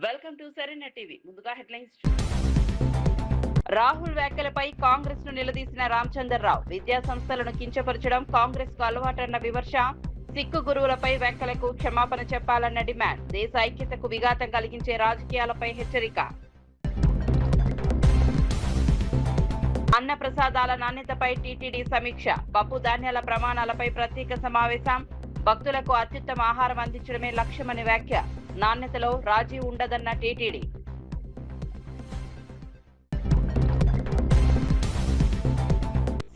Welcome to సరైన TV. ముందుగా headlines. Rahul వ్యాఖ్యలపై కాంగ్రెస్ ను నిలదీసిన రామచంద్రరావు. విద్యా సంస్థలను కించపరచడం కాంగ్రెస్ కు అలవాటన్న విమర్శ. సిక్కు గురువులపై వ్యాఖ్యలకు క్షమాపణ చెప్పాలన్న డిమాండ్. దేశ ఐక్యతకు విఘాతం కలిగించే రాజకీయాలపై హెచ్చరిక. అన్న ప్రసాదాల నాణ్యతపై టీటీడీ సమీక్ష. పప్పు ధాన్యాల ప్రమాణాలపై ప్రత్యేక సమావేశం. భక్తులకు అత్యుత్తమ ఆహారం అందించడమే లక్ష్యమని వ్యాఖ్య. నాణ్యతలో రాజీ ఉండదన్న టీటీడీ.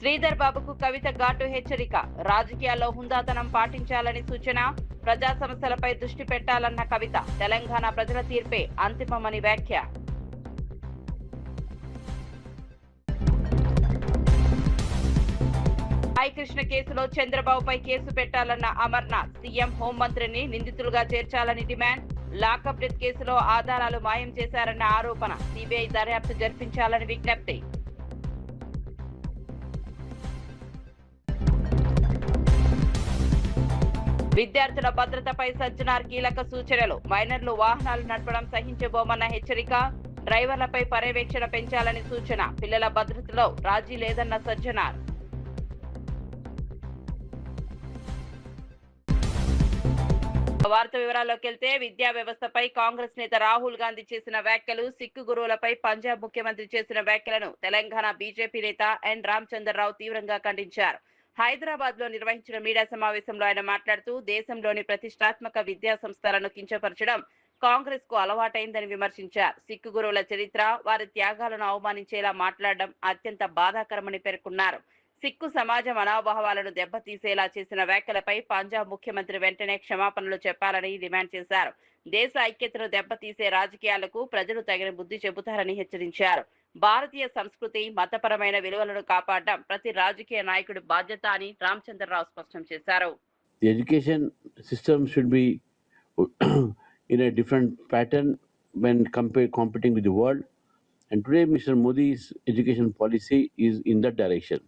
శ్రీధర్ బాబుకు కవిత ఘాటు హెచ్చరిక. రాజకీయాల్లో హుందాతనం పాటించాలని సూచన. ప్రజా సమస్యలపై దృష్టి పెట్టాలన్న కవిత. తెలంగాణ ప్రజల తీర్పే అంతిమమని వ్యాఖ్య. కృష్ణ కేసులో చంద్రబాబుపై కేసు పెట్టాలన్న అమర్నాథ్. సీఎం హోంమంత్రిని నిందితులుగా చేర్చాలని డిమాండ్. లాకప్ డెత్ కేసులో ఆధారాలు మాయం చేశారన్న ఆరోపణ. సిబిఐ దర్యాప్తు జరిపించాలని విజ్ఞప్తి. విద్యార్థుల భద్రతపై సజ్జనార్ కీలక సూచనలు. మైనర్లు వాహనాలు నడపడం సహించబోమన్న హెచ్చరిక. డ్రైవర్లపై పర్యవేక్షణ పెంచాలని సూచన. పిల్లల భద్రతలో రాజీ లేదన్న సజ్జనార్. వార్త వివరాల్లోకి వెళ్తే, విద్యా వ్యవస్థపై కాంగ్రెస్ నేత రాహుల్ గాంధీ చేసిన వ్యాఖ్యలు, సిక్కు గురువులపై పంజాబ్ ముఖ్యమంత్రి చేసిన వ్యాఖ్యలను తెలంగాణ బీజేపీ నేత ఎన్ రామచంద్రరావు తీవ్రంగా ఖండించారు. హైదరాబాద్ లో నిర్వహించిన మీడియా సమావేశంలో ఆయన మాట్లాడుతూ, దేశంలోని ప్రతిష్టాత్మక విద్యా సంస్థలను కించపరచడం కాంగ్రెస్ కు అలవాటైందని విమర్శించారు. సిక్కు గురువుల చరిత్ర, వారి త్యాగాలను అవమానించేలా మాట్లాడడం అత్యంత బాధాకరమని పేర్కొన్నారు. సిక్కు సమాజ మనోభావాలను దెబ్బతీసేలా చేసిన వ్యాఖ్యలపై పంజాబ్ ముఖ్యమంత్రి వెంటనే క్షమాపణలు చెప్పాలని డిమాండ్ చేశారు. దేశ ఐక్యతను దెబ్బతీసే రాజకీయాలకు ప్రజలు తగిన బుద్ధి చెబుతారని హెచ్చరించారు. భారతీయ సంస్కృతి, మతపరమైన విలువలను కాపాడడం ప్రతి రాజకీయ నాయకుడి బాధ్యత అని రామచంద్రరావు స్పష్టం చేశారు. The education system should be in a different pattern when competing with the world. And today, Mr. Modi's education policy is in that direction.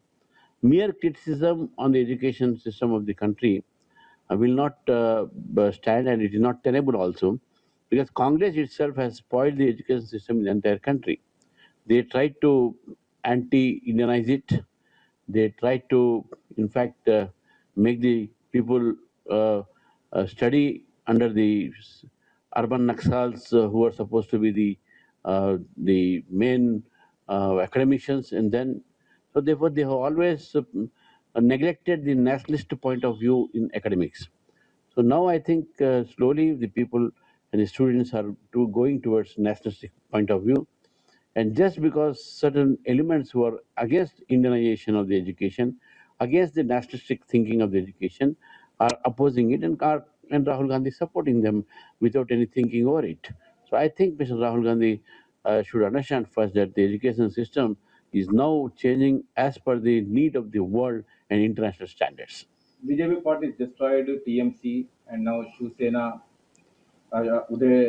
Mere criticism on the education system of the country will not stand, and it is not tenable also, because Congress itself has spoiled the education system in the entire country. They tried to anti-Indianize it. They tried to, in fact, make the people study under the urban Naxals who are supposed to be the main academicians, and then so therefore they have always neglected the nationalist point of view in academics. So now I think slowly the people and the students are going towards nationalistic point of view, and just because certain elements who are against Indianization of the education, against the nationalistic thinking of the education, are opposing it, and Rahul Gandhi supporting them without any thinking over it. So I think Mr. Rahul Gandhi should understand first that the education system is now changing as per the need of the world and international standards. BJP party has destroyed TMC and now Shiv Sena, Uday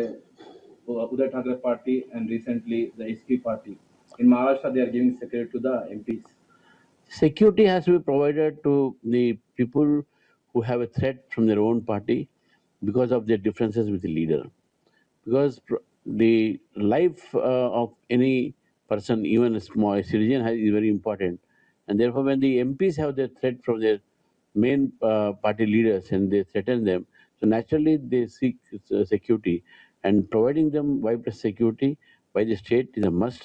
Thackeray party, and recently the SP party. In Maharashtra, they are giving security to the MPs. Security has to be provided to the people who have a threat from their own party because of their differences with the leader. Because the life of any person, even a small citizen, is very important. And therefore, when the MPs have their threat from their main party leaders and they threaten them, so naturally they seek security. And providing them widespread security by the state is a must,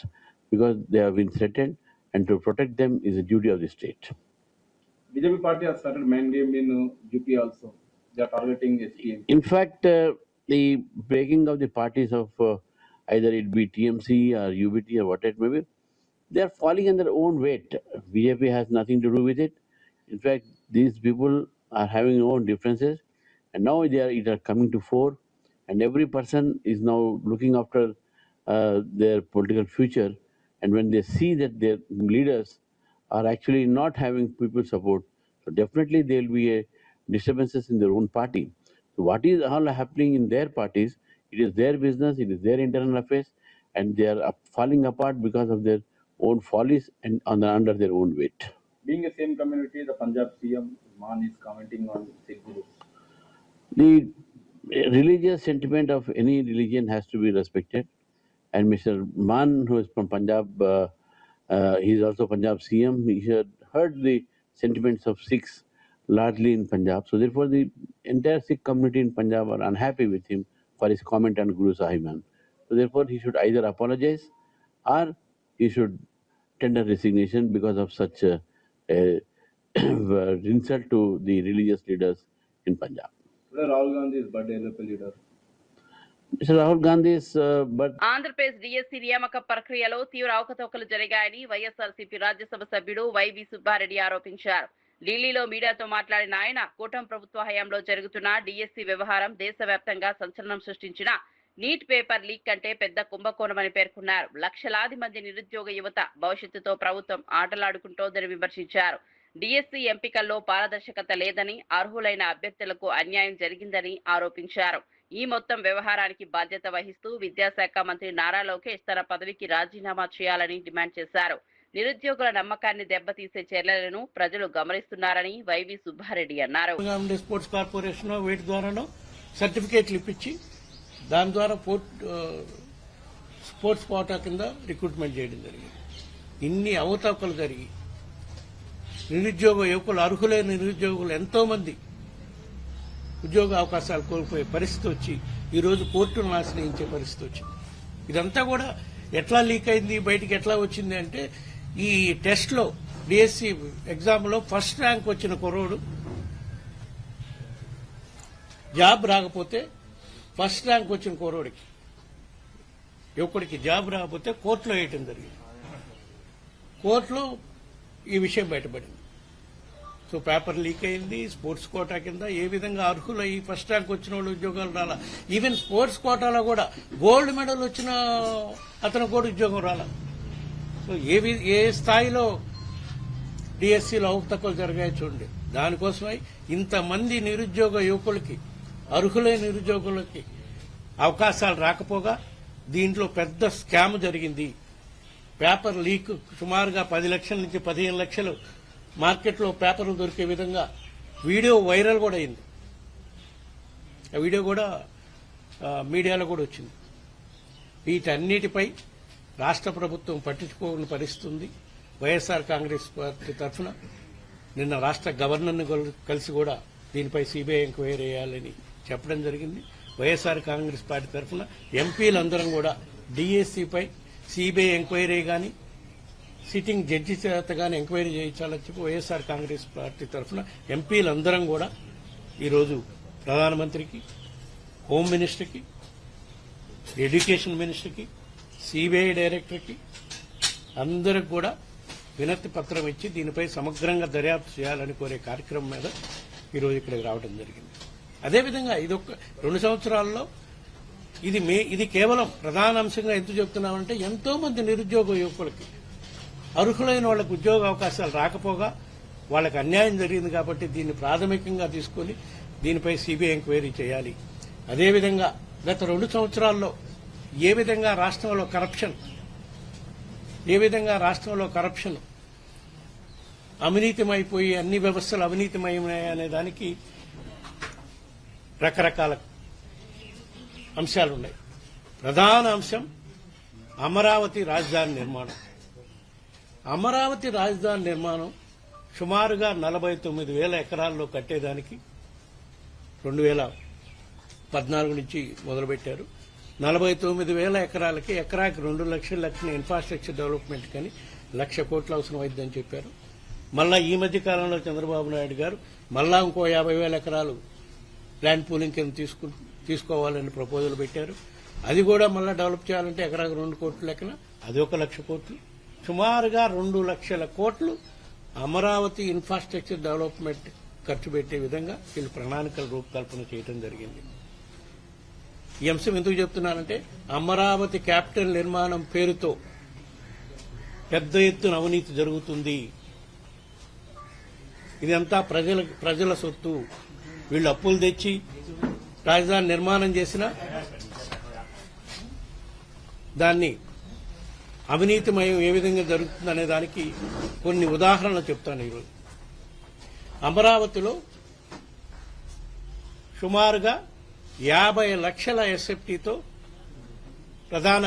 because they have been threatened, and to protect them is a duty of the state. BJP party has started main game in UP also. They are targeting SPM. In fact, the breaking of the parties of either it be TMC or UBT or what it may be, they are falling in their own weight. BJP has nothing to do with it. In fact, these people are having their own differences, and now it are coming to fore, and every person is now looking after their political future. And when they see that their leaders are actually not having people support, so definitely there will be a disturbances in their own party. So what is all happening in their parties, it is their business, it is their internal affairs, and they are falling apart because of their own follies and under their own weight. Being a same community, the Punjab CM Man is commenting on Sikh gurus. The religious sentiment of any religion has to be respected. And Mr. Man, who is from Punjab, he is also Punjab CM. He had heard the sentiments of Sikhs largely in Punjab. So therefore, the entire Sikh community in Punjab are unhappy with him for his comment on Guru Sahiban. So therefore, he should either apologize or he should tender resignation because of such a insult to the religious leaders in Punjab. Today Rahul Gandhi is birthday LFP leader. Mr. Rahul Gandhi's birth. Andhra Pradesh DSC నియామక ప్రక్రియలో తీవ్ర అవకతవకలు జరిగాయని వైఎస్ఆర్సీపీ రాజ్యసభ సభ్యుడు YV Subbareddy ఆరోపించారు. ఢిల్లీలో మీడియాతో మాట్లాడిన ఆయన కూటమి ప్రభుత్వ హయాంలో జరుగుతున్న డిఎస్సీ వ్యవహారం దేశవ్యాప్తంగా సంచలనం సృష్టించిన నీట్ పేపర్ లీక్ కంటే పెద్ద కుంభకోణమని పేర్కొన్నారు. లక్షలాది మంది నిరుద్యోగ యువత భవిష్యత్తుతో ప్రభుత్వం ఆటలాడుకుంటోందని విమర్శించారు. డిఎస్సీ ఎంపికల్లో పారదర్శకత లేదని, అర్హులైన అభ్యర్థులకు అన్యాయం జరిగిందని ఆరోపించారు. ఈ మొత్తం వ్యవహారానికి బాధ్యత వహిస్తూ విద్యాశాఖ మంత్రి నారా లోకేష్ తన పదవికి రాజీనామా చేయాలని డిమాండ్ చేశారు. నిరుద్యోగుల నమ్మకాన్ని దెబ్బతీసే చర్యలను ప్రజలు గమనిస్తున్నారని వైవి సుబ్బారెడ్డి అన్నారు. స్పోర్ట్స్ కార్పొరేషన్ వీటి ద్వారానో సర్టిఫికేట్లు ఇప్పించి దాని ద్వారా స్పోర్ట్స్ కోటా కింద రిక్రూట్మెంట్ చేయడం జరిగింది. ఇన్ని అవతవకలు జరిగి నిరుద్యోగ యువకులు, అర్హులైన నిరుద్యోగులు ఎంతో మంది ఉద్యోగ అవకాశాలు కోల్పోయే పరిస్థితి వచ్చి ఈరోజు కోర్టును ఆశ్రయించే పరిస్థితి వచ్చింది. ఇదంతా కూడా ఎట్లా లీక్ అయింది, బయటికి ఎట్లా వచ్చింది అంటే ఈ టెస్ట్ లో డిఎస్సి ఎగ్జామ్ లో ఫస్ట్ ర్యాంక్ వచ్చిన కుర్రోడు జాబ్ రాకపోతే, ఫస్ట్ ర్యాంక్ వచ్చిన కుర్రోడికి యువకుడికి జాబ్ రాకపోతే కోర్టులో వేయటం జరిగింది. కోర్టులో ఈ విషయం బయటపడింది. సో పేపర్ లీక్ అయింది. స్పోర్ట్స్ కోటా కింద ఏ విధంగా అర్హులు ఈ ఫస్ట్ ర్యాంక్ వచ్చిన వాళ్ళు ఉద్యోగాలు రాలా. ఈవెన్ స్పోర్ట్స్ కోటాలో కూడా గోల్డ్ మెడల్ వచ్చిన అతను కూడా ఉద్యోగం రాలా. సో ఏ స్థాయిలో డిఎస్సీలో అవకతవకలు జరిగాయో చూడండి. దానికోసమై ఇంతమంది నిరుద్యోగ యువకులకి, అర్హులైన నిరుద్యోగులకి అవకాశాలు రాకపోగా దీంట్లో పెద్ద స్కామ్ జరిగింది. పేపర్ లీక్ సుమారుగా 10 లక్షల నుంచి 15 లక్షలు మార్కెట్లో పేపర్లు దొరికే విధంగా వీడియో వైరల్ కూడా అయింది. ఆ వీడియో కూడా మీడియాలో కూడా వచ్చింది. వీటన్నిటిపై రాష్ట్ర ప్రభుత్వం పట్టించుకోని పరిస్థితి ఉంది. వైఎస్ఆర్ కాంగ్రెస్ పార్టీ తరఫున నిన్న రాష్ట్ర గవర్నర్ను కలిసి కూడా దీనిపై సిబిఐ ఎంక్వైరీ చేయాలని చెప్పడం జరిగింది. వైఎస్ఆర్ కాంగ్రెస్ పార్టీ తరఫున ఎంపీలందరం కూడా డిఎస్సీపై సిబిఐ ఎంక్వైరీ గాని, సిట్టింగ్ జడ్జి చేత గాని ఎంక్వైరీ చేయించాలని చెప్పి వైఎస్ఆర్ కాంగ్రెస్ పార్టీ తరఫున ఎంపీలందరం కూడా ఈరోజు ప్రధానమంత్రికి, హోమ్ మినిస్టర్కి, ఎడ్యుకేషన్ మినిస్టర్కి, సిబిఐ డైరెక్టర్కి అందరికి కూడా వినతి పత్రం ఇచ్చి దీనిపై సమగ్రంగా దర్యాప్తు చేయాలని కోరే కార్యక్రమం మీద ఈరోజు ఇక్కడికి రావడం జరిగింది. అదేవిధంగా ఇదొక 2 సంవత్సరాల్లో ఇది కేవలం ప్రధాన అంశంగా ఎందుకు చెప్తున్నామంటే ఎంతో మంది నిరుద్యోగ యువకులకి, అర్హులైన వాళ్లకు ఉద్యోగ అవకాశాలు రాకపోగా వాళ్లకు అన్యాయం జరిగింది కాబట్టి దీన్ని ప్రాథమికంగా తీసుకుని దీనిపై సిబిఐ ఎంక్వైరీ చేయాలి. అదేవిధంగా గత 2 సంవత్సరాల్లో ఏ విధంగా రాష్ట్రంలో కరప్షన్ అవినీతిమైపోయి అన్ని వ్యవస్థలు అవినీతిమయమనే దానికి రకరకాల అంశాలున్నాయి. ప్రధాన అంశం అమరావతి రాజధాని నిర్మాణం. అమరావతి రాజధాని నిర్మాణం సుమారుగా 49,000 ఎకరాల్లో కట్టేదానికి 2014 నుంచి మొదలుపెట్టారు. 49,000 ఎకరాలకి ఎకరాకి 2 లక్షల ఇన్ఫ్రాస్ట్రక్చర్ డెవలప్మెంట్ కానీ 1,00,000 కోట్లు అవసరం అవుతుందని చెప్పారు. మళ్ళా ఈ మధ్య కాలంలో చంద్రబాబు నాయుడు గారు మళ్ళా ఇంకో 50,000 ఎకరాలు ల్యాండ్ పూలింగ్ కింద తీసుకోవాలని ప్రపోజల్ పెట్టారు. అది కూడా మళ్ళా డెవలప్ చేయాలంటే ఎకరాకి 2 కోట్ల లెక్కన అది 1,00,000 కోట్లు. సుమారుగా 2 లక్షల కోట్లు అమరావతి ఇన్ఫ్రాస్ట్రక్చర్ డెవలప్మెంట్ ఖర్చు పెట్టే విధంగా వీళ్ళు ప్రణాళికల రూపకల్పన చేయడం జరిగింది. ఈ అంశం ఎందుకు చెప్తున్నానంటే అమరావతి క్యాపిటల్ నిర్మాణం పేరుతో పెద్ద ఎత్తున అవినీతి జరుగుతుంది. ఇదంతా ప్రజల సొత్తు. వీళ్ళు అప్పులు తెచ్చి రాజధాని నిర్మాణం చేసినా దాన్ని అవినీతిమయం ఏ విధంగా జరుగుతుందనే దానికి కొన్ని ఉదాహరణలు చెప్తాను. ఈరోజు అమరావతిలో సుమారుగా 50 లక్షల ఎస్ఎఫ్టీతో ప్రధాన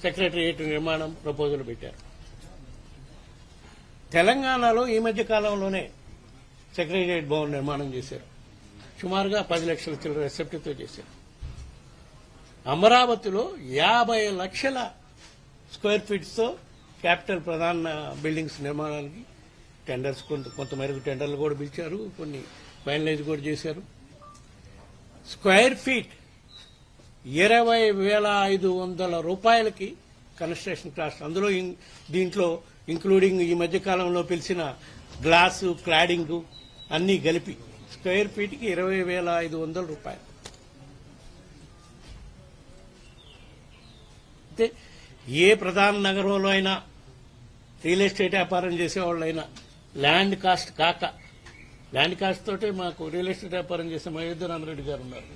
సెక్రటరియట్ నిర్మాణం ప్రపోజల్ పెట్టారు. తెలంగాణలో ఈ మధ్య కాలంలోనే సెక్రటరియట్ భవన్ నిర్మాణం చేశారు. సుమారుగా 10 లక్షల చిల్లర ఎస్ఎఫ్టీతో చేశారు. అమరావతిలో 50 లక్షల స్క్వేర్ ఫీట్స్తో క్యాపిటల్ ప్రధాన బిల్డింగ్స్ నిర్మాణానికి టెండర్స్ కొంతమేరకు టెండర్లు కూడా పిలిచారు, కొన్ని ఫైనలైజ్ కూడా చేశారు. స్క్వేర్ ఫీట్ 20,500 రూపాయలకి కన్స్ట్రక్షన్ కాస్ట్. అందులో దీంట్లో ఇంక్లూడింగ్ ఈ మధ్య కాలంలో పిలిచిన గ్లాసు, క్లాడింగ్ అన్నీ కలిపి స్క్వేర్ ఫీట్కి 20,500 రూపాయలు. అయితే ఏ ప్రధాన నగరంలో అయినా రియల్ ఎస్టేట్ వ్యాపారం చేసేవాళ్ళైనా ల్యాండ్ కాస్ట్ కాక, ల్యాండ్ కాస్ట్ తోటే మాకు రియల్ ఎస్టేట్ వ్యాపారం చేసే మహేంద్ర రామరెడ్డి గారు ఉన్నారు.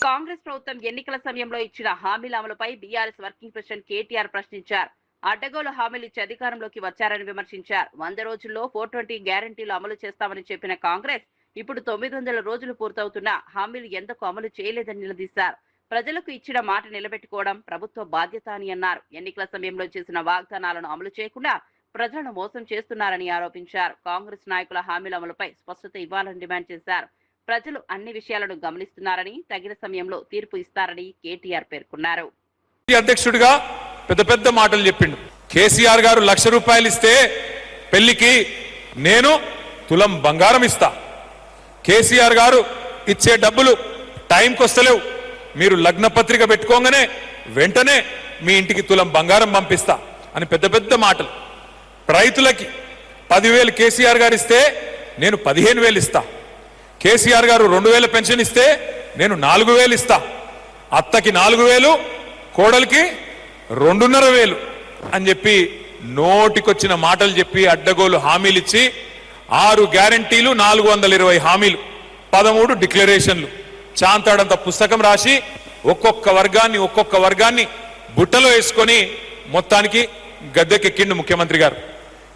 కాంగ్రెస్ ప్రభుత్వం ఎన్నికల సమయంలో ఇచ్చిన హామీల అమలుపై బీఆర్ఎస్ వర్కింగ్ ప్రెసిడెంట్ కేటీఆర్ ప్రశ్నించారు. అడ్డగోలు హామీలు ఇచ్చి అధికారంలోకి వచ్చారని విమర్శించారు. 100 రోజుల్లో 420 గ్యారంటీలు అమలు చేస్తామని చెప్పిన కాంగ్రెస్ ఇప్పుడు 900 రోజులు పూర్తవుతున్నా హామీలు ఎందుకు అమలు చేయలేదని నిలదీశారు. ప్రజలకు ఇచ్చిన మాట నిలబెట్టుకోవడం ప్రభుత్వ బాధ్యత అని అన్నారు. ఎన్నికల సమయంలో చేసిన వాగ్దానాలను అమలు చేయకుండా ప్రజలను మోసం చేస్తున్నారని ఆరోపించారు. కాంగ్రెస్ నాయకుల హామీల అమలుపై స్పష్టత ఇవ్వాలని డిమాండ్ చేశారు. ప్రజలు అన్ని విషయాలను గమనిస్తున్నారని, తగిన సమయంలో తీర్పు ఇస్తారని కేటీఆర్ పేర్కొన్నారు. అధ్యక్షుడిగా పెద్ద పెద్ద మాటలు చెప్పిండు. కేసీఆర్ గారు 1,00,000 రూపాయలు ఇస్తే పెళ్లికి నేను తులం బంగారం ఇస్తా. కేసీఆర్ గారు ఇచ్చే డబ్బులు టైంకి వస్తలేవు, మీరు లగ్న పత్రిక పెట్టుకోగానే వెంటనే మీ ఇంటికి తులం బంగారం పంపిస్తా అని పెద్ద పెద్ద మాటలు. రైతులకి 10,000 కేసీఆర్ గారు ఇస్తే నేను 15,000 ఇస్తా. కేసీఆర్ గారు 2,000 పెన్షన్ ఇస్తే నేను 4,000 ఇస్తా. అత్తకి 4,000, కోడలికి 2,500 అని చెప్పి నోటికొచ్చిన మాటలు చెప్పి అడ్డగోలు హామీలు ఇచ్చి 6 గ్యారంటీలు, 420 హామీలు, 13 డిక్లరేషన్లు, చాంతాడంత పుస్తకం రాసి ఒక్కొక్క వర్గాన్ని బుట్టలో వేసుకొని మొత్తానికి గద్దెకెక్కిండు ముఖ్యమంత్రి గారు.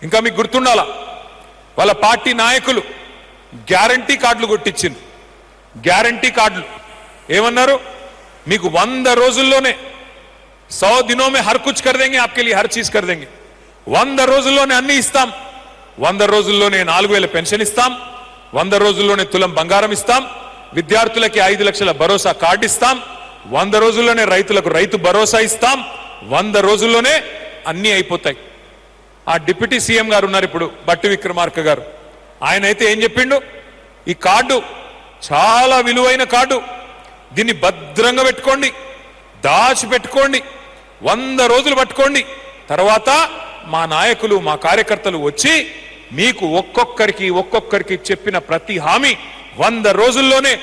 ఇంకా మీకు గుర్తుండాలా, వాళ్ళ పార్టీ నాయకులు గ్యారంటీ కార్డులు కొట్టించింది. గ్యారంటీ కార్డులు ఏమన్నారు? మీకు 100 రోజుల్లోనే 100 दिनों में हर कुछ कर देंगे, आपके लिए हर चीज कर देंगे. 100 రోజుల్లోనే అన్ని ఇస్తాం. 100 రోజుల్లోనే 4,000 పెన్షన్ ఇస్తాం. 100 రోజుల్లోనే తులం బంగారం ఇస్తాం. విద్యార్థులకి 5 లక్షల భరోసా కార్డు ఇస్తాం. 100 రోజుల్లోనే రైతులకు రైతు భరోసా ఇస్తాం. 100 రోజుల్లోనే అన్ని అయిపోతాయి. ఆ డిప్యూటీ సీఎం గారు ఉన్నారు ఇప్పుడు, బట్టి విక్రమార్క గారు. ఆయన అయితే ఏం చెప్పిండు? ఈ కార్డు చాలా విలువైన కార్డు, దీన్ని భద్రంగా పెట్టుకోండి, దాచిపెట్టుకోండి, 100 రోజులు పట్టుకోండి. తర్వాత మా నాయకులు, మా కార్యకర్తలు వచ్చి మీకు ఒక్కొక్కరికి చెప్పిన ప్రతి హామీ 100 రోజుల్లోనే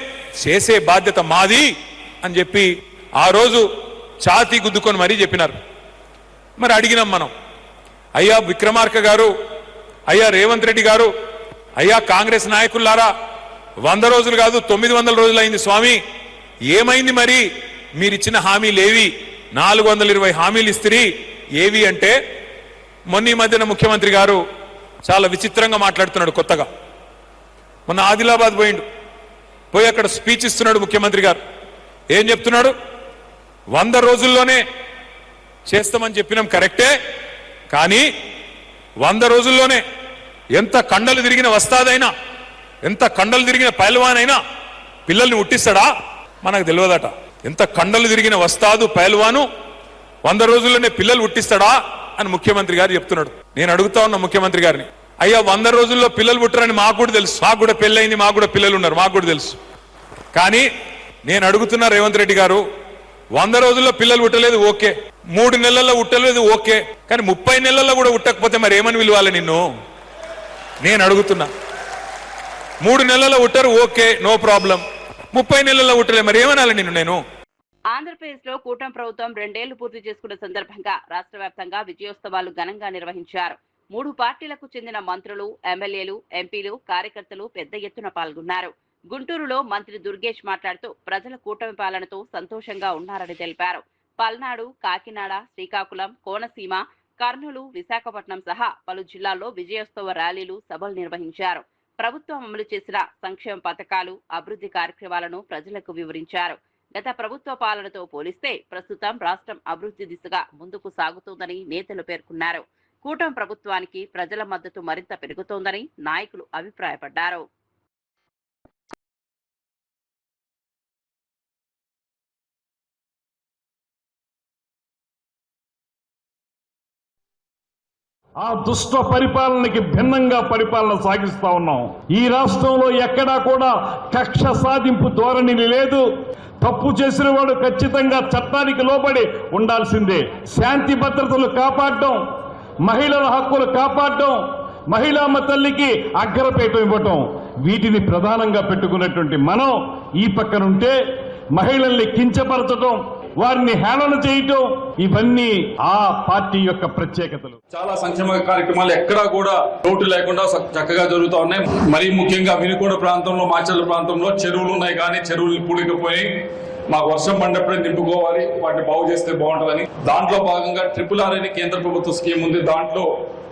చేసే బాధ్యత మాది అని చెప్పి ఆ రోజు ఛాతీ గుద్దుకొని మరీ చెప్పినారు. మరి అడిగినాం మనం, అయ్యా విక్రమార్క గారు, అయ్యా రేవంత్ రెడ్డి గారు, అయ్యా కాంగ్రెస్ నాయకులారా, 100 రోజులు కాదు 900 రోజులు అయింది స్వామి, ఏమైంది మరి మీరిచ్చిన హామీలేవి? 420 హామీలు ఇస్తిరి, ఏవి అంటే మొన్న ఈ మధ్యన ముఖ్యమంత్రి గారు చాలా విచిత్రంగా మాట్లాడుతున్నాడు. కొత్తగా మొన్న ఆదిలాబాద్ పోయి అక్కడ స్పీచ్ ఇస్తున్నాడు ముఖ్యమంత్రి గారు. ఏం చెప్తున్నాడు? 100 రోజుల్లోనే చేస్తామని చెప్పినాం కరెక్టే, కానీ 100 రోజుల్లోనే ఎంత కండలు తిరిగిన వస్తాదైనా, ఎంత కండలు తిరిగిన పైల్వానైనా పిల్లల్ని ఉట్టిస్తాడా? మనకు తెలియదట. ఎంత కండలు తిరిగిన వస్తాదు పైల్వాను 100 రోజుల్లోనే పిల్లలు ఉట్టిస్తాడా అని ముఖ్యమంత్రి గారు చెప్తున్నాడు. నేను అడుగుతా ఉన్నా ముఖ్యమంత్రి గారిని, అయ్యా 100 రోజుల్లో పిల్లలు పుట్టరని మాకు కూడా తెలుసు, మాకు కూడా పెళ్ళయింది, మాకు కూడా పిల్లలు ఉన్నారు, మాకు కూడా తెలుసు. కానీ నేను అడుగుతున్నా రేవంత్ రెడ్డి గారు, 100 రోజుల్లో పిల్లలు పుట్టలేదు ఓకే, 3 నెలల్లో పుట్టలేదు ఓకే, కానీ 30 నెలల్లో కూడా పుట్టకపోతే మరి ఏమని విలువాలి నిన్ను? నేను అడుగుతున్నా. 3 నెలల్లో పుట్టారు ఓకే, నో ప్రాబ్లం, 30 నెలల్లో పుట్టలే, మరి ఏమనాలి నిన్ను నేను? ఆంధ్రప్రదేశ్ లో కూటమి ప్రభుత్వం 2 ఏళ్లు పూర్తి చేసుకున్న సందర్భంగా రాష్ట్ర వ్యాప్తంగా విజయోత్సవాలు ఘనంగా నిర్వహించారు. 3 పార్టీలకు చెందిన మంత్రులు, ఎమ్మెల్యేలు, ఎంపీలు, కార్యకర్తలు పెద్ద ఎత్తున పాల్గొన్నారు. గుంటూరులో మంత్రి దుర్గేష్ మాట్లాడుతూ ప్రజల కూటమి పాలనతో సంతోషంగా ఉన్నారని తెలిపారు. పల్నాడు, కాకినాడ, శ్రీకాకుళం, కోనసీమ, కర్నూలు, విశాఖపట్నం సహా పలు జిల్లాల్లో విజయోత్సవ ర్యాలీలు, సభలు నిర్వహించారు. ప్రభుత్వం అమలు చేసిన సంక్షేమ పథకాలు, అభివృద్ధి కార్యక్రమాలను ప్రజలకు వివరించారు. గత ప్రభుత్వ పాలనతో పోలిస్తే ప్రస్తుతం రాష్ట్రం అభివృద్ధి దిశగా ముందుకు సాగుతోందని నేతలు పేర్కొన్నారు. కూటమి ప్రభుత్వానికి ప్రజల మద్దతు మరింత పెరుగుతోందని నాయకులు అభిప్రాయపడ్డారు. ఆ దుష్ట పరిపాలనకి భిన్నంగా పరిపాలన సాగిస్తా ఉన్నాం. ఈ రాష్ట్రంలో ఎక్కడా కూడా కక్ష సాధింపు ధోరణి లేదు. తప్పు చేసిన వాడు ఖచ్చితంగా చట్టానికి లోబడి ఉండాల్సిందే. శాంతి భద్రతలు కాపాడడం, మహిళల హక్కులు కాపాడడం, మహిళామ్మ తల్లికి అగ్రపీఠం ఇవ్వటం, వీటిని ప్రధానంగా పెట్టుకున్నటువంటి మనం ఈ పక్కనుంటే మహిళల్ని కించపరచడం, వారిని హేళన చేయటం, ఇవన్నీ ఆ పార్టీ యొక్క ప్రత్యేకతలు. చాలా సంక్షేమ కార్యక్రమాలు ఎక్కడా కూడా లోటు లేకుండా చక్కగా జరుగుతూ ఉన్నాయి. మరీ ముఖ్యంగా వినుకొండ ప్రాంతంలో, మాచర్ల ప్రాంతంలో చెరువులు ఉన్నాయి, కానీ చెరువులు పూడికపోయి మాకు వర్షం పడినప్పుడే నింపుకోవాలి, వాటిని బాగు చేస్తే బాగుంటుందని దాంట్లో భాగంగా RRR అని కేంద్ర ప్రభుత్వ స్కీమ్ ఉంది. దాంట్లో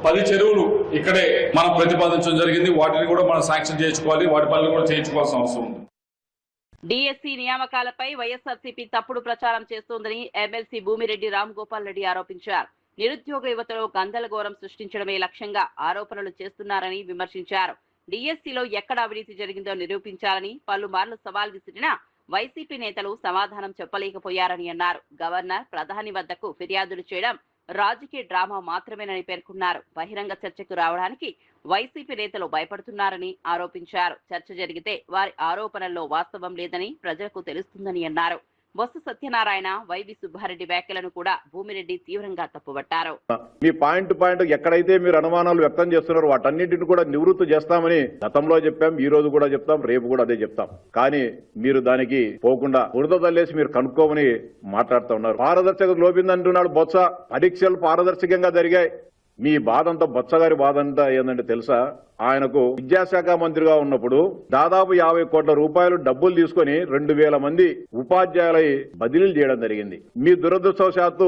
10 చెరువులు ఇక్కడే మనం ప్రతిపాదించడం జరిగింది. వాటిని కూడా మనం శాంక్షన్ చేయించుకోవాలి, వాటి పనులు కూడా చేయించుకోవాల్సిన అవసరం ఉంది. డిఎస్సి నియామకాలపై వైఎస్ఆర్సీపీ తప్పుడు ప్రచారం చేస్తోందని ఎమ్మెల్సీ భూమిరెడ్డి రామ్గోపాల్ రెడ్డి ఆరోపించారు. నిరుద్యోగ యువతలో గందరగోళం సృష్టించడమే లక్ష్యంగా ఆరోపణలు చేస్తున్నారని విమర్శించారు. డిఎస్సిలో ఎక్కడ అవినీతి జరిగిందో నిరూపించాలని పలుమార్లు సవాల్ విసిరినా వైసీపీ నేతలు సమాధానం చెప్పలేకపోయారని అన్నారు. గవర్నర్, ప్రధాని వద్దకు ఫిర్యాదులు చేయడం రాజకీయ డ్రామా మాత్రమేనని పేర్కొన్నారు. బహిరంగ చర్చకు రావడానికి వైసీపీ నేతలు భయపడుతున్నారని ఆరోపించారు. చర్చ జరిగితే వారి ఆరోపణల్లో వాస్తవం లేదని ప్రజలకు తెలుస్తుందని అన్నారు. బొత్స సత్యనారాయణ, వైవి సుబ్బారెడ్డి వ్యాఖ్యలను కూడా భూమిరెడ్డి తీవ్రంగా తప్పుపట్టారు. మీ పాయింట్ ఎక్కడైతే మీరు అనుమానాలు వ్యక్తం చేస్తున్నారో వాటన్నిటిని కూడా నివృత్తి చేస్తామని గతంలో చెప్పాం, ఈ రోజు కూడా చెప్తాం, రేపు కూడా అదే చెప్తాం. కానీ మీరు దానికి పోకుండా బురద తల్లేసి మీరు కనుక్కోమని మాట్లాడుతూ ఉన్నారు. పారదర్శకత లోపిందంటున్నాడు బొత్స. పరీక్షలు పారదర్శకంగా జరిగాయి. మీ బాధ అంతా బొత్స గారి బాధ అంతా ఏంటంటే తెలుసా? ఆయనకు విద్యాశాఖ మంత్రిగా ఉన్నప్పుడు దాదాపు 50 కోట్ల రూపాయలు డబ్బులు తీసుకుని 2000 మంది ఉపాధ్యాయులై బదిలీలు చేయడం జరిగింది. మీ దురదృష్టవశాత్తు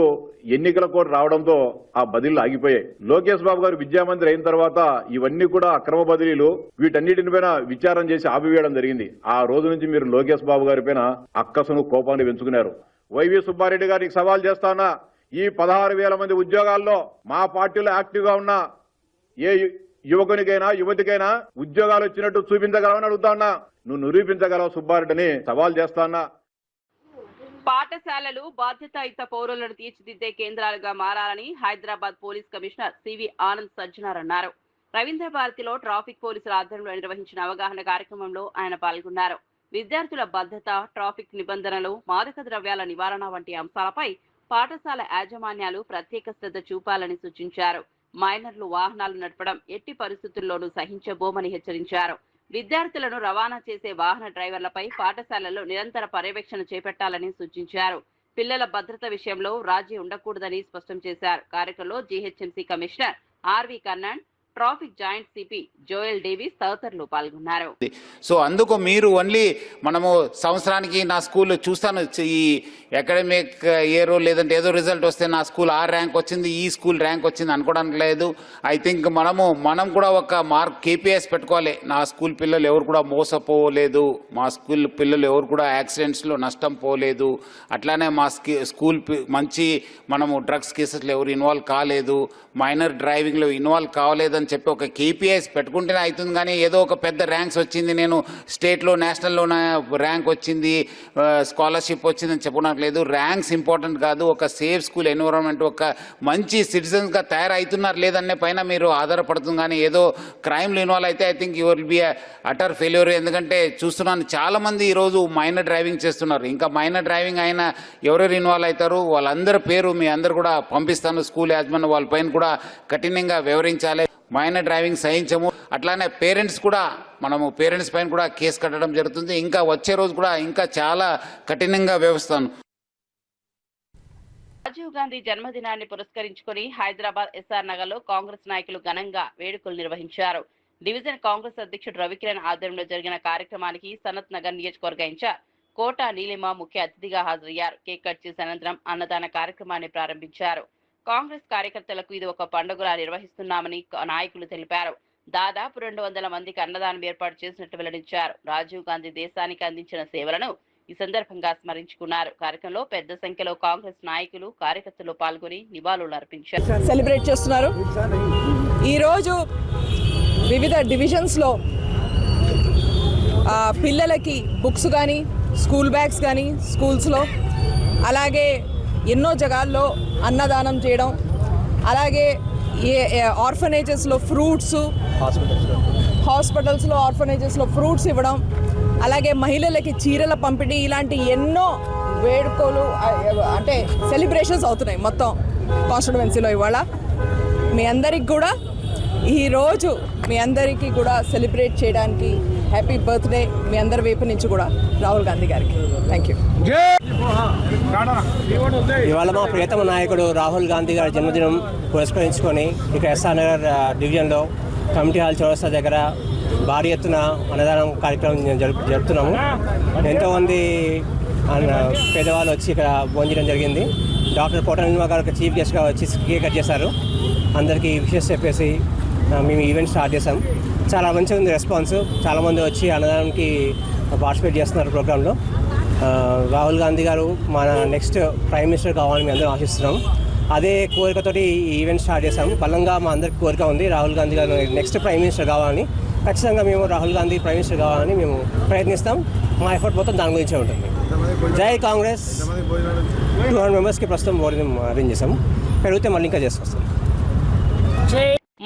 ఎన్నికల కోడ్ రావడంతో ఆ బదిలీలు ఆగిపోయాయి. లోకేష్ బాబు గారు విద్యామంత్రి అయిన తర్వాత ఇవన్నీ కూడా అక్రమ బదిలీలు, వీటన్నిటిని పైన విచారం చేసి ఆపివేయడం జరిగింది. ఆ రోజు నుంచి మీరు లోకేష్ బాబు గారి పైన అక్కసును, కోపాన్ని పెంచుకున్నారు. వైవి సుబ్బారెడ్డి గారికి సవాల్ చేస్తానా, ఈ 16,000 మంది ఉద్యోగాల్లో మా పార్టీలో యాక్టివ్ గా ఉన్న ఏ యువకునికైనా యువతికైనా ఉద్యోగాలు వచ్చినట్టు చూపించగలవని అడుగుతా ఉన్నా. నువ్వు నిరూపించగలవు సుబ్బారెడ్డిని సవాల్ చేస్తానా? పాఠశాలలు బాధ్యతాయుత పౌరులను తీర్చిదిద్దే కేంద్రాలుగా మారాలని Hyderabad police commissioner CV Anand Sajjanar అన్నారు. రవీంద్ర భారతిలో ట్రాఫిక్ పోలీసుల ఆధ్వర్యంలో నిర్వహించిన అవగాహన కార్యక్రమంలో ఆయన పాల్గొన్నారు. విద్యార్థుల భద్రత, ట్రాఫిక్ నిబంధనలు, మాదక ద్రవ్యాల నివారణ వంటి అంశాలపై పాఠశాల యాజమాన్యాలు ప్రత్యేక శ్రద్ధ చూపాలని సూచించారు. మైనర్లు వాహనాలు నడపడం ఎట్టి పరిస్థితుల్లోనూ సహించబోమని హెచ్చరించారు. విద్యార్థులను రవాణా చేసే వాహన డ్రైవర్లపై పాఠశాలల్లో నిరంతర పర్యవేక్షణ చేపట్టాలని సూచించారు. పిల్లల భద్రత విషయంలో రాజీ ఉండకూడదని స్పష్టం చేశారు. కార్యక్రమంలో GHMC commissioner RV Karnan, traffic joint CP Joel Davis తదితరులు పాల్గొన్నారు. సో అందుకు మీరు ఓన్లీ మనము సంవత్సరానికి నా స్కూల్ చూస్తాను, ఈ అకాడమిక్ ఇయర్ లేదంటే ఏదో రిజల్ట్ వస్తే నా స్కూల్ ఆ ర్యాంక్ వచ్చింది, ఈ స్కూల్ ర్యాంక్ వచ్చింది అనుకోవడానికి లేదు. ఐ థింక్ మనం కూడా ఒక మార్క్ KPIs పెట్టుకోవాలి. నా స్కూల్ పిల్లలు ఎవరు కూడా మోసపోలేదు, మా స్కూల్ పిల్లలు ఎవరు కూడా యాక్సిడెంట్స్లో నష్టం పోలేదు, అట్లానే మా స్కూల్ మంచి మనము డ్రగ్స్ కేసెస్లో ఎవరు ఇన్వాల్వ్ కాలేదు, మైనర్ డ్రైవింగ్లో ఇన్వాల్వ్ కావలేదని చెప్పి ఒక KPIs పెట్టుకుంటేనే అవుతుంది. కానీ ఏదో ఒక పెద్ద ర్యాంక్స్ వచ్చింది, నేను స్టేట్లో నేషనల్లో ర్యాంక్ వచ్చింది, స్కాలర్షిప్ వచ్చిందని చెప్పుకోవడానికి లేదు. ర్యాంక్స్ ఇంపార్టెంట్ కాదు. ఒక సేఫ్ స్కూల్ ఎన్విరాన్మెంట్, ఒక మంచి సిటిజన్స్గా తయారవుతున్నారు లేదనే పైన మీరు ఆధారపడుతుంది. కానీ ఏదో క్రైమ్లో ఇన్వాల్వ్ అయితే I think you will be utter failure. ఎందుకంటే చూస్తున్నాను చాలామంది ఈరోజు మైనర్ డ్రైవింగ్ చేస్తున్నారు. ఇంకా మైనర్ డ్రైవింగ్ అయినా ఎవరెవరు ఇన్వాల్వ్ అవుతారు వాళ్ళందరి పేరు మీ అందరు కూడా పంపిస్తాను. స్కూల్ యాజమాన్యం వాళ్ళపైన కూడా కఠినంగా వివరించాలి. మైనర్ డ్రైవింగ్ సహించము. అట్లానే పేరెంట్స్ కూడా మనము పేరెంట్స్ పైన కూడా కేసు కట్టడం జరుగుతుంది. ఇంకా వచ్చే రోజు కూడా ఇంకా చాలా కఠినంగా వ్యవస్థను. రాజీవ్ గాంధీ జన్మదినాన్ని పురస్కరించుకుని హైదరాబాద్ SR నగర్ లో కాంగ్రెస్ నాయకులు ఘనంగా వేడుకలు నిర్వహించారు. డివిజన్ కాంగ్రెస్ అధ్యక్షుడు రవికిరణ్ ఆధ్వర్యంలో జరిగిన కార్యక్రమానికి సనత్ నగర్ నియోజకవర్గ ఇన్ఛార్జ్ కోట నీలిమ ముఖ్య అతిథిగా హాజరయ్యారు. కేక్ కట్ చేసిన అనంతరం అన్నదాన కార్యక్రమాన్ని ప్రారంభించారు. కాంగ్రెస్ కార్యకర్తలకు ఇది ఒక పండుగలా నిర్వహిస్తున్నామని నాయకులు తెలిపారు. దాదాపు 200 మందికి అన్నదానం ఏర్పాటు చేసినట్టు వెల్లడించారు. రాజీవ్ గాంధీ దేశానికి అందించిన సేవలను ఈ సందర్భంగా స్మరించుకున్నారు. కార్యక్రమంలో పెద్ద సంఖ్యలో కాంగ్రెస్ నాయకులు, కార్యకర్తలు పాల్గొని నివాళులు అర్పించారు. సెలబ్రేట్ చేస్తున్నారు. ఈరోజు వివిధ డివిజన్స్లో పిల్లలకి బుక్స్ కానీ, స్కూల్ బ్యాగ్స్ కానీ స్కూల్స్లో, అలాగే ఎన్నో జగాల్లో అన్నదానం చేయడం, అలాగే ఆర్ఫనేజెస్లో ఫ్రూట్స్, హాస్పిటల్స్లో ఆర్ఫనేజెస్లో ఫ్రూట్స్ ఇవ్వడం, అలాగే మహిళలకి చీరల పంపిణీ, ఇలాంటి ఎన్నో వేడుకలు అంటే సెలబ్రేషన్స్ అవుతున్నాయి మొత్తం కాన్స్టిట్యువెన్సీలో. ఇవాళ మీ అందరికి కూడా ఈరోజు మీ అందరికీ కూడా సెలబ్రేట్ చేయడానికి హ్యాపీ బర్త్డే మీ అందరి వైపు నుంచి కూడా రాహుల్ గాంధీ గారికి. Thank you. ఇవాళ మా ప్రియతమ నాయకుడు రాహుల్ గాంధీ గారి జన్మదినం పురస్కరించుకొని ఇక్కడ ఎస్ఆర్ నగర్ డివిజన్లో కమిటీ హాల్ చౌరస్తా దగ్గర భారీ ఎత్తున అన్నదానం కార్యక్రమం జరుపుతున్నాము. ఎంతోమంది పేదవాళ్ళు వచ్చి ఇక్కడ భోంచడం జరిగింది. డాక్టర్ కోట నిల్వ గారు చీఫ్ గెస్ట్గా వచ్చి కేక్ కట్ చేశారు. అందరికీ విషెస్ చెప్పేసి మేము ఈవెంట్ స్టార్ట్ చేసాం. చాలా మంచిగా ఉంది రెస్పాన్స్. చాలామంది వచ్చి అన్నదానానికి పార్టిసిపేట్ చేస్తున్నారు ప్రోగ్రాంలో. రాహుల్ గాంధీ గారు మన నెక్స్ట్ ప్రైమ్ మినిస్టర్ కావాలని మేము అందరం ఆశిస్తున్నాం. అదే కోరికతోటి ఈ ఈవెంట్ స్టార్ట్ చేశాము. బలంగా మా అందరికి కోరిక ఉంది రాహుల్ గాంధీ గారు నెక్స్ట్ ప్రైమ్ మినిస్టర్ కావాలని. ఖచ్చితంగా మేము రాహుల్ గాంధీ ప్రైమ్ మినిస్టర్ కావాలని మేము ప్రయత్నిస్తాం. మా ఎఫర్ట్ మొత్తం దాని గురించే ఉంటుంది. జై కాంగ్రెస్. 200 మెంబర్స్కి ప్రస్తుతం భోజనం అరేంజ్ చేసాము. పెరిగితే మళ్ళీ ఇంకా చేసుకొస్తాం.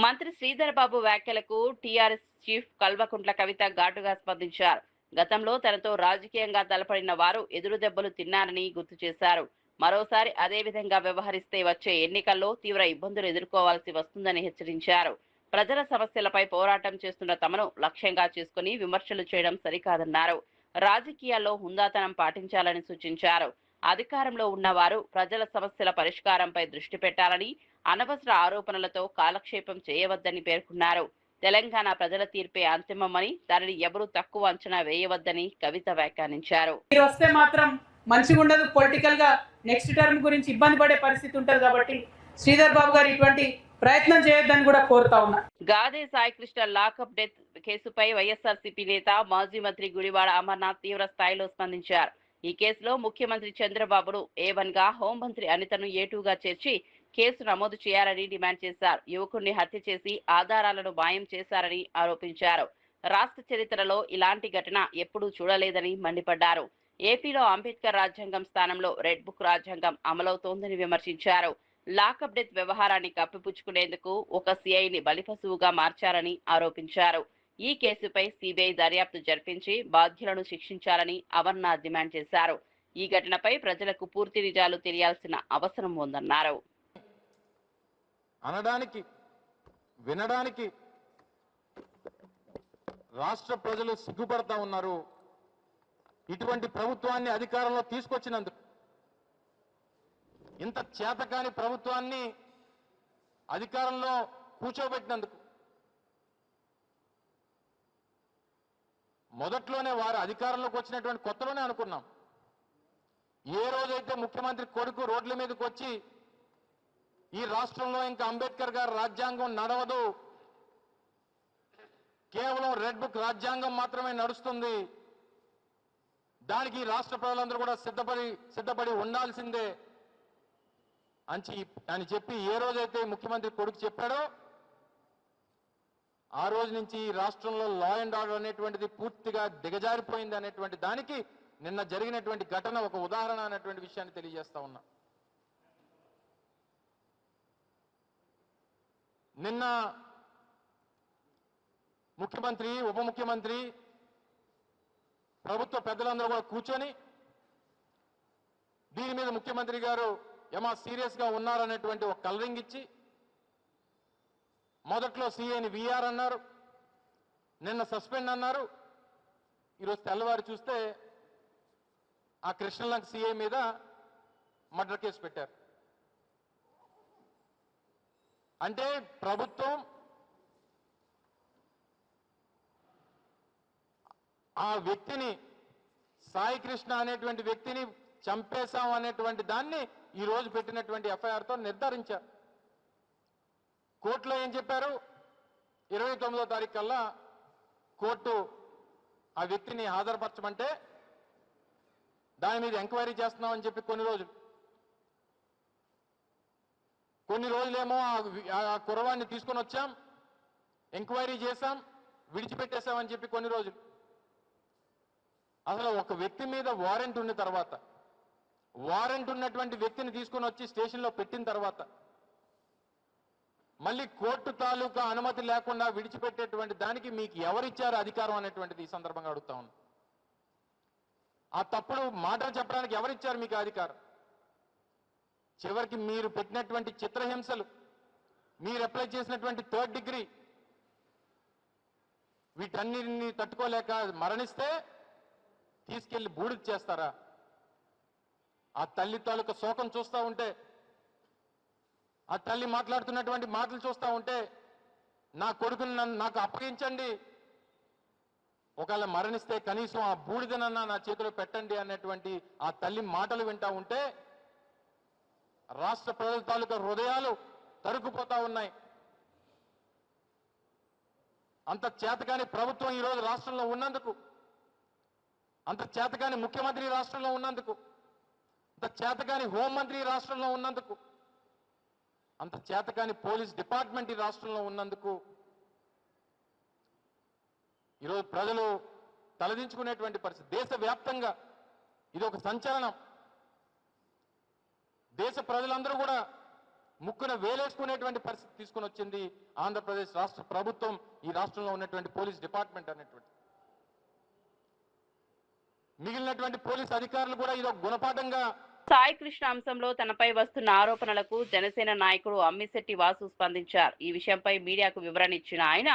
మంత్రి శ్రీధర్ బాబు వ్యాఖ్యలకు టీఆర్ఎస్ చీఫ్ కల్వకుంట్ల కవిత ఘాటుగా స్పందించారు. గతంలో తనతో రాజకీయంగా తలపడిన వారు ఎదురు దెబ్బలు తిన్నారని గుర్తు చేశారు. మరోసారి అదే విధంగా వ్యవహరిస్తే వచ్చే ఎన్నికల్లో తీవ్ర ఇబ్బందులు ఎదుర్కోవాల్సి వస్తుందని హెచ్చరించారు. ప్రజల సమస్యలపై పోరాటం చేస్తున్న తమను లక్ష్యంగా చేసుకుని విమర్శలు చేయడం సరికాదన్నారు. రాజకీయాల్లో హుందాతనం పాటించాలని సూచించారు. అధికారంలో ఉన్నవారు ప్రజల సమస్యల పరిష్కారంపై దృష్టి పెట్టాలని, అనవసర ఆరోపణలతో కాలక్షేపం చేయవద్దని పేర్కొన్నారు. తెలంగాణ ప్రజల తీర్పే అంతిమమని, దానిని ఎవరూ తక్కువ అంచనా వేయవద్దని కవిత వ్యాఖ్యానించారు. వస్తే మాత్రం మంచిగా ఉండదు. పొలిటికల్ గా నెక్స్ట్ టర్మ్ గురించి ఇబ్బంది పడే పరిస్థితి ఉంటుంది. కాబట్టి శ్రీధర్ బాబు గారు ఇటువంటి ప్రయత్నం చేయొద్దని కూడా కోరుతా ఉన్నా. గాదే సాయికృష్ణ లాకప్ డెత్ కేసుపై వైఎస్ఆర్సీపీ నేత, మాజీ మంత్రి గుడివాడ అమర్నాథ్ తీవ్ర స్థాయిలో స్పందించారు. ఈ కేసులో ముఖ్యమంత్రి చంద్రబాబును A1 గా, హోంమంత్రి అనితను A2 గా చేర్చి కేసు నమోదు చేయాలని డిమాండ్ చేశారు. యువకుడిని హత్య చేసి ఆధారాలను మాయం చేశారని ఆరోపించారు. రాష్ట్ర చరిత్రలో ఇలాంటి ఘటన ఎప్పుడూ చూడలేదని మండిపడ్డారు. ఏపీలో అంబేద్కర్ రాజ్యాంగం స్థానంలో రెడ్ బుక్ రాజ్యాంగం అమలవుతోందని విమర్శించారు. లాకప్ డెత్ వ్యవహారాన్ని కప్పిపుచ్చుకునేందుకు ఒక సిఐని బలిపశువుగా మార్చారని ఆరోపించారు. ఈ కేసుపై సిబిఐ దర్యాప్తు జరిపించి బాధ్యులను శిక్షించాలని అమర్నాథ్ డిమాండ్ చేశారు. ఈ ఘటనపై ప్రజలకు పూర్తి నిజాలు తెలియాల్సిన అవసరం ఉందన్నారు. అనడానికి, వినడానికి రాష్ట్ర ప్రజలు సిగ్గుపడతా ఉన్నారు. ఇటువంటి ప్రభుత్వాన్ని అధికారంలో తీసుకొచ్చినందుకు, ఇంత చేతకాని ప్రభుత్వాన్ని అధికారంలో కూర్చోబెట్టినందుకు, మొదట్లోనే వారు అధికారంలోకి వచ్చినటువంటి కొత్తలోనే అనుకున్నాం. ఏ రోజైతే ముఖ్యమంత్రి కొడుకు రోడ్ల మీదకి వచ్చి ఈ రాష్ట్రంలో ఇంకా అంబేద్కర్ గారి రాజ్యాంగం నడవదు, కేవలం రెడ్ బుక్ రాజ్యాంగం మాత్రమే నడుస్తుంది, దానికి రాష్ట్ర ప్రజలందరూ కూడా సిద్ధపడి ఉండాల్సిందే అని చెప్పి ఏ రోజైతే ముఖ్యమంత్రి కొడుకు చెప్పాడో ఆ రోజు నుంచి రాష్ట్రంలో లా అండ్ ఆర్డర్ అనేటువంటిది పూర్తిగా దిగజారిపోయింది అనేటువంటి దానికి నిన్న జరిగినటువంటి ఘటన ఒక ఉదాహరణ అనేటువంటి విషయాన్ని తెలియజేస్తా ఉన్నా. నిన్న ముఖ్యమంత్రి, ఉప ముఖ్యమంత్రి, ప్రభుత్వ పెద్దలందరూ కూడా కూర్చొని దీని మీద ముఖ్యమంత్రి గారు ఏమా సీరియస్ గా ఉన్నారనేటువంటి ఒక కలరింగ్ ఇచ్చి, మొదట్లో సీఏని విఆర్ అన్నారు, నిన్న సస్పెండ్ అన్నారు, ఈరోజు తెల్లవారు చూస్తే ఆ కృష్ణలంక సీఏ మీద మర్డర్ కేసు పెట్టారు. అంటే ప్రభుత్వం ఆ వ్యక్తిని, సాయి కృష్ణ అనేటువంటి వ్యక్తిని చంపేశాం అనేటువంటి దాన్ని ఈ రోజు పెట్టినటువంటి ఎఫ్ఐఆర్తో నిర్ధారించారు. కోర్టులో ఏం చెప్పారు? 29వ తారీఖు కల్లా కోర్టు ఆ వ్యక్తిని హాజరుపరచమంటే దాని మీద ఎంక్వైరీ చేస్తున్నామని చెప్పి కొన్ని రోజులేమో ఆ కుర్రవాడిని తీసుకొని వచ్చాం, ఎంక్వైరీ చేశాం, విడిచిపెట్టేశామని చెప్పి కొన్ని రోజులు. అసలు ఒక వ్యక్తి మీద వారెంట్ ఉన్న తర్వాత, వారెంట్ ఉన్నటువంటి వ్యక్తిని తీసుకొని వచ్చి స్టేషన్లో పెట్టిన తర్వాత మళ్ళీ కోర్టు తాలూకా అనుమతి లేకుండా విడిచిపెట్టేటువంటి దానికి మీకు ఎవరిచ్చారు అధికారం అనేటువంటిది ఈ సందర్భంగా అడుగుతా ఉన్నాను. ఆ తప్పుడు మాటలు చెప్పడానికి ఎవరిచ్చారు మీకు అధికారం? చివరికి మీరు పెట్టినటువంటి చిత్రహింసలు, మీరు అప్లై చేసినటువంటి 3rd డిగ్రీ, వీటన్నిటిని తట్టుకోలేక మరణిస్తే తీసుకెళ్లి బూడిద చేస్తారా? ఆ తల్లి తాలూకా శోకం చూస్తూ ఉంటే, ఆ తల్లి మాట్లాడుతున్నటువంటి మాటలు చూస్తూ ఉంటే, నా కొడుకుని నాకు అప్పగించండి, ఒకవేళ మరణిస్తే కనీసం ఆ బూడిదనన్నా నా చేతిలో పెట్టండి అనేటువంటి ఆ తల్లి మాటలు వింటా ఉంటే రాష్ట్ర ప్రజల తాలూకా హృదయాలు తరుక్కుపోతా ఉన్నాయి. అంత చేతకాని ప్రభుత్వం ఈరోజు రాష్ట్రంలో ఉన్నందుకు, అంత చేతకాని ముఖ్యమంత్రి రాష్ట్రంలో ఉన్నందుకు, అంత చేతకాని హోంమంత్రి రాష్ట్రంలో ఉన్నందుకు, అంత చేతకాని పోలీస్ డిపార్ట్మెంట్ ఈ రాష్ట్రంలో ఉన్నందుకు ఈరోజు ప్రజలు తలదించుకునేటువంటి పరిస్థితి. దేశవ్యాప్తంగా ఇది ఒక సంచలనం. దేశ ప్రజలందరూ కూడా ముక్కున వేలేసుకునేటువంటి పరిస్థితి తీసుకుని వచ్చింది ఆంధ్రప్రదేశ్ రాష్ట్ర ప్రభుత్వం, ఈ రాష్ట్రంలో ఉన్నటువంటి పోలీస్ డిపార్ట్మెంట్ అనేటువంటి. మిగిలినటువంటి పోలీస్ అధికారులు కూడా ఇది ఒక గుణపాఠంగా. సాయి కృష్ణ అంశంలో తనపై వస్తున్న ఆరోపణలకు జనసేన నాయకుడు అమ్మిశెట్టి వాసు స్పందించారు. ఈ విషయంపై మీడియాకు వివరణ ఇచ్చిన ఆయన,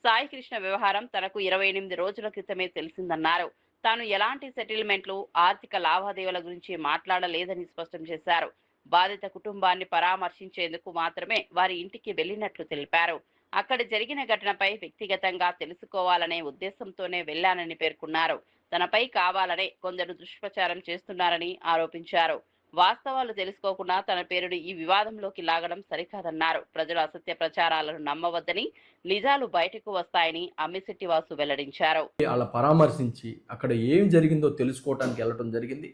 సాయి కృష్ణ వ్యవహారం తనకు 28 రోజుల క్రితమే తెలిసిందన్నారు. తాను ఎలాంటి సెటిల్మెంట్లు, ఆర్థిక లావాదేవీల గురించి మాట్లాడలేదని స్పష్టం చేశారు. బాధిత కుటుంబాన్ని పరామర్శించేందుకు మాత్రమే వారి ఇంటికి వెళ్లినట్లు తెలిపారు. అక్కడ జరిగిన ఘటనపై వ్యక్తిగతంగా తెలుసుకోవాలనే ఉద్దేశంతోనే వెళ్లానని పేర్కొన్నారు. తనపై కావాలనే కొందరు దుష్ప్రచారం చేస్తున్నారని ఆరోపించారు. వాస్తవాలు తెలుసుకోకుండా తన పేరుని ఈ వివాదంలోకి లాగడం సరికాదన్నారు. ప్రజలు అసత్య ప్రచారాలను నమ్మవద్దని, నిజాలు బయటకు వస్తాయని అమ్మిశెట్టి వాసు వెల్లడించారు. వాళ్ళ పరామర్శించి అక్కడ ఏం జరిగిందో తెలుసుకోవడానికి వెళ్ళటం జరిగింది.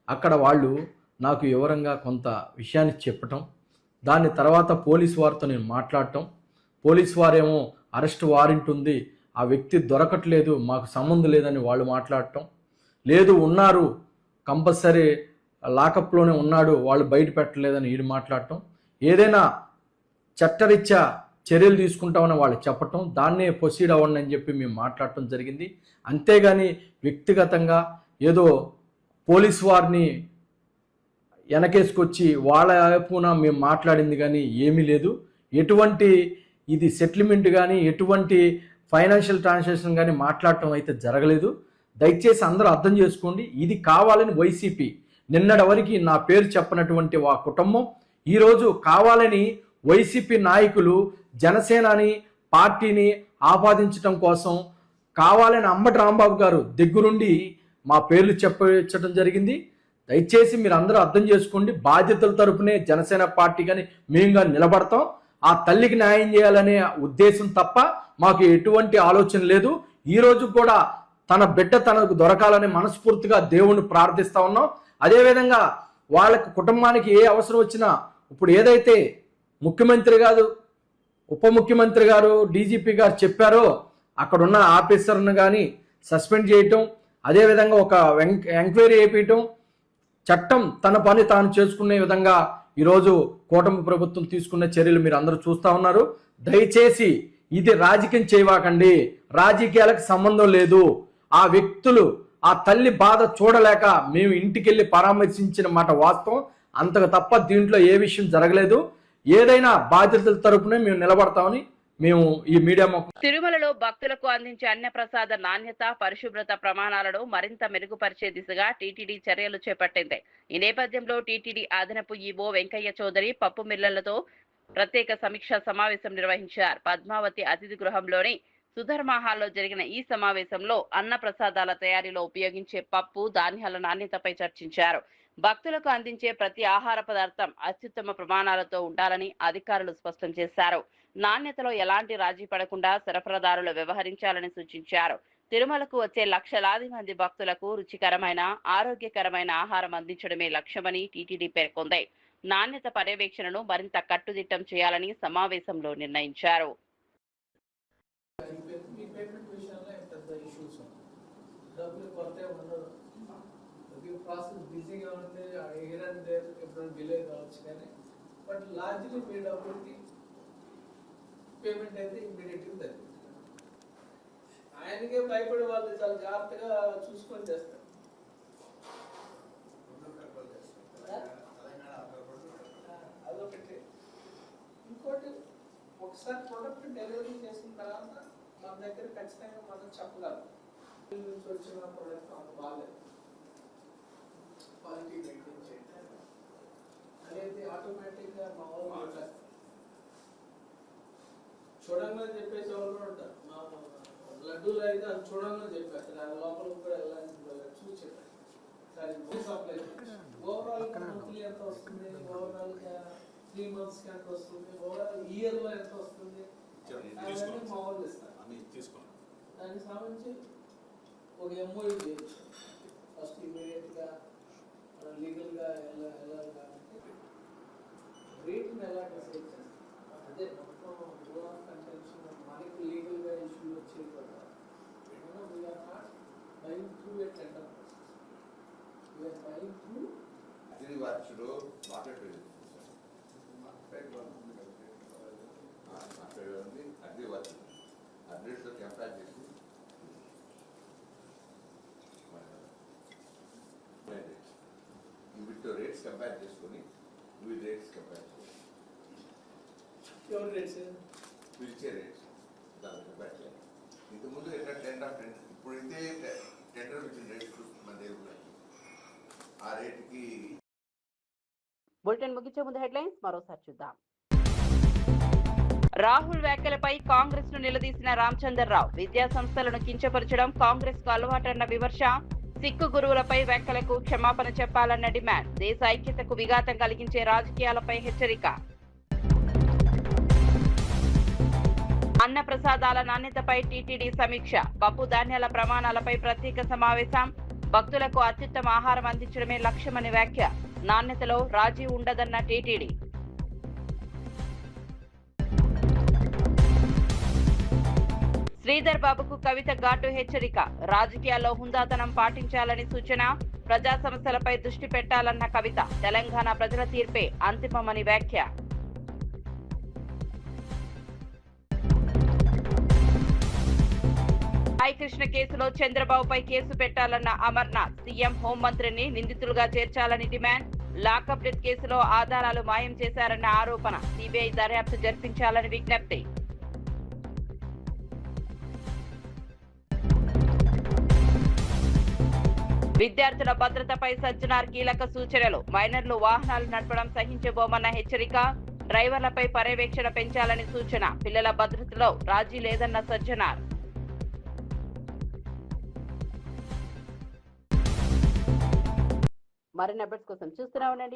అక్కడ వాళ్ళు నాకు వివరంగా కొంత విషయాన్ని చెప్పటం, దాని తర్వాత పోలీసు వారితో నేను మాట్లాడటం, పోలీసు వారేమో అరెస్ట్ వారెంట్ ఉంది, ఆ వ్యక్తి దొరకట్లేదు, మాకు సంబంధం లేదని వాళ్ళు మాట్లాడటం, లేదు ఉన్నారు కంపల్సరీ లాకప్లోనే ఉన్నాడు, వాళ్ళు బయట పెట్టలేదని వీడు మాట్లాడటం, ఏదైనా చట్టరీత్యా చర్యలు తీసుకుంటామని వాళ్ళు చెప్పటం, దాన్నే ప్రొసీడ్ అవ్వండి అని చెప్పి మేము మాట్లాడటం జరిగింది. అంతేగాని వ్యక్తిగతంగా ఏదో పోలీసు వారిని వెనకేసుకొచ్చి వాళ్ళ వైపున మేము మాట్లాడింది కానీ ఏమీ లేదు. ఎటువంటి ఇది సెటిల్మెంట్ కానీ ఎటువంటి ఫైనాన్షియల్ ట్రాన్సాక్షన్ కానీ మాట్లాడటం అయితే జరగలేదు. దయచేసి అందరూ అర్థం చేసుకోండి. ఇది కావాలని వైసీపీ నిన్నటి వరకు నా పేరు చెప్పనటువంటి ఆ కుటుంబం ఈరోజు కావాలని వైసీపీ నాయకులు జనసేనని పార్టీని ఆపాదించడం కోసం కావాలని అంబటి రాంబాబు గారు దగ్గరుండి మా పేర్లు చెప్పడం జరిగింది. దయచేసి మీరు అందరూ అర్థం చేసుకోండి. బాధ్యతల తరపునే జనసేన పార్టీ కానీ మేము కానీ నిలబడతాం. ఆ తల్లికి న్యాయం చేయాలనే ఉద్దేశం తప్ప మాకు ఎటువంటి ఆలోచన లేదు. ఈరోజు కూడా తన బిడ్డ తనకు దొరకాలని మనస్ఫూర్తిగా దేవుణ్ణి ప్రార్థిస్తా ఉన్నాం. అదేవిధంగా వాళ్ళకి కుటుంబానికి ఏ అవసరం వచ్చినా ఇప్పుడు ఏదైతే ముఖ్యమంత్రి గారు, ఉప ముఖ్యమంత్రి గారు, డీజీపీ గారు చెప్పారో అక్కడున్న ఆఫీసర్ను కానీ సస్పెండ్ చేయటం, అదేవిధంగా ఒక ఎంక్వైరీ చేయించటం, చట్టం తన పని తాను చేసుకునే విధంగా ఈరోజు కూటమి ప్రభుత్వం తీసుకున్న చర్యలు మీరు అందరూ చూస్తూ ఉన్నారు. దయచేసి ఇది రాజకీయం చేయవాకండి. రాజకీయాలకు సంబంధం లేదు. ఆ వ్యక్తులు ఆ తల్లి బాధ చూడలేక మేము ఇంటికి వెళ్ళి పరామర్శించిన మాట వాస్తవం, అంతకు తప్ప దీంట్లో ఏ విషయం జరగలేదు. ఏదైనా బాధ్యతల తరపునే మేము నిలబడతామని మేము ఈ మీడియా తిరుమలలో భక్తులకు అందించే అన్న ప్రసాద నాణ్యత, పరిశుభ్రత ప్రమాణాలను మరింత మెరుగుపరిచే దిశగా టీటీడీ చర్యలు చేపట్టింది. ఈ నేపథ్యంలో టీటీడీ అదనపు ఈవో వెంకయ్య చౌదరి పప్పు మిల్లర్లతో ప్రత్యేక సమీక్షా సమావేశం నిర్వహించారు. పద్మావతి అతిథి గృహంలోని సుధర్మ హాల్లో జరిగిన ఈ సమావేశంలో అన్న ప్రసాదాల తయారీలో ఉపయోగించే పప్పు, ధాన్యాల నాణ్యతపై చర్చించారు. భక్తులకు అందించే ప్రతి ఆహార పదార్థం అత్యుత్తమ ప్రమాణాలతో ఉండాలని అధికారులు స్పష్టం చేశారు. నాణ్యతలో ఎలాంటి రాజీ పడకుండా సరఫరాదారులు వ్యవహరించాలని సూచించారు. తిరుమలకు వచ్చే లక్షలాది మంది భక్తులకు రుచికరమైన ఆరోగ్యకరమైన ఆహారం అందించడమే లక్ష్యమని టీటీడీ పేర్కొంది. నాణ్యత పర్యవేక్షణను మరింత కట్టుదిట్టం చేయాలని సమావేశంలో నిర్ణయించారు. ఆయనకే భయపడే వాళ్ళు చాలా జాగ్రత్తగా చూసుకొని చేస్తారు. అదొకటి. ఇంకోటి, ఒకసారి ప్రొడక్ట్ డెలివరీ చేసిన తర్వాత మన దగ్గర ఖచ్చితంగా మనం చెప్పగలం నుంచి వచ్చిన ప్రొడక్ట్ అంత బాగాలేదు, క్వాలిటీ మెయింటైన్ చేయాలి అనేది ఆటోమేటిక్గా మా వాళ్ళు చూడంగా చెప్పేసి వాళ్ళు ఉంటారు. మా లడ్డూలు అయితే అది చూడంగా చెప్పారు, లోపలికి కూడా వెళ్ళాలని చూసి చెప్పారు. సప్లై ఓవరాల్ మంత్లీ ఎంత వస్తుంది, ఓవరాల్ 3 months ఎంత వస్తుంది, ఓవరాల్ ఇయర్ లో ఎంత వస్తుంది అవన్నీ మా వాళ్ళు ఇస్తారు. దానికి సంబంధించి ఒక ఎంఓయూ చేయొచ్చు. ఫస్ట్ ఇమీడియట్ గా లీగల్ గా వెళ్ళాలి కాబట్టి రేట్ని ఎలా డిసైడ్ చేస్తాం, అదే మొత్తం రూల్ ఆఫ్ కంటెన్షన్ మనకి లీగల్ గా ఇష్యూ వచ్చే కదా. We're not buying through a tender process, we're buying through అగ్రివాచ్లో మార్కెట్ అగ్రివాచ్ అడ్రస్లో కంపేర్ చేసి వీటితో రేట్స్ కంపేర్ చేసుకొని వీటి రేట్స్ కంపేర్ చేసి ప్యూర్ రేట్స్ పిలిచే రేట్స్ దాన్ని కంపేర్ చేయాలి. ఇంతకుముందు ఎట్లా టెండర్ ఇప్పుడు అయితే టెండర్ వచ్చిన రేట్స్ మన దగ్గర ఆ రేటుకి. బులెటిన్ ముగించే ముందు హెడ్లైన్స్ మరోసారి చూద్దాం. రాహుల్ వ్యాఖ్యలపై కాంగ్రెస్ ను నిలదీసిన రామచంద్రరావు. విద్యా సంస్థలను కించపరచడం కాంగ్రెస్ కు అలవాటన్న విమర్శ. సిక్కు గురువులపై వ్యాఖ్యలకు క్షమాపణ చెప్పాలన్న డిమాండ్. దేశ ఐక్యతకు విఘాతం కలిగించే రాజకీయాలపై హెచ్చరిక. అన్న ప్రసాదాల నాణ్యతపై టీటీడీ సమీక్ష. పప్పు ధాన్యాల ప్రమాణాలపై ప్రత్యేక సమావేశం. భక్తులకు అత్యుత్తమ ఆహారం అందించడమే లక్ష్యమని వ్యాఖ్య. నాణ్యతలో రాజీ ఉండదన్న టీటీడీ. శ్రీధర్ బాబుకు కవిత ఘాటు హెచ్చరిక. రాజకీయాల్లో హుందాతనం పాటించాలని సూచన. ప్రజా సమస్యలపై దృష్టి పెట్టాలన్న కవిత. తెలంగాణ ప్రజల తీర్పే అంతిమమని వ్యాఖ్య. సాయికృష్ణ కేసులో చంద్రబాబుపై కేసు పెట్టాలన్న అమర్నాథ్. సీఎం హోంమంత్రిని నిందితులుగా చేర్చాలని డిమాండ్. లాకప్ డెత్ కేసులో ఆధారాలు మాయం చేశారన్న ఆరోపణ. సిబిఐ దర్యాప్తు జరిపించాలని విజ్ఞప్తి. విద్యార్థుల భద్రతపై సజ్జనార్ కీలక సూచనలు. మైనర్లు వాహనాలు నడపడం సహించబోమన్న హెచ్చరిక. డ్రైవర్లపై పర్యవేక్షణ పెంచాలని సూచన. పిల్లల భద్రతలో రాజీ లేదన్న సజ్జనార్. మరిన్ని అప్డేట్స్ కోసం చూస్తూనే ఉండండి.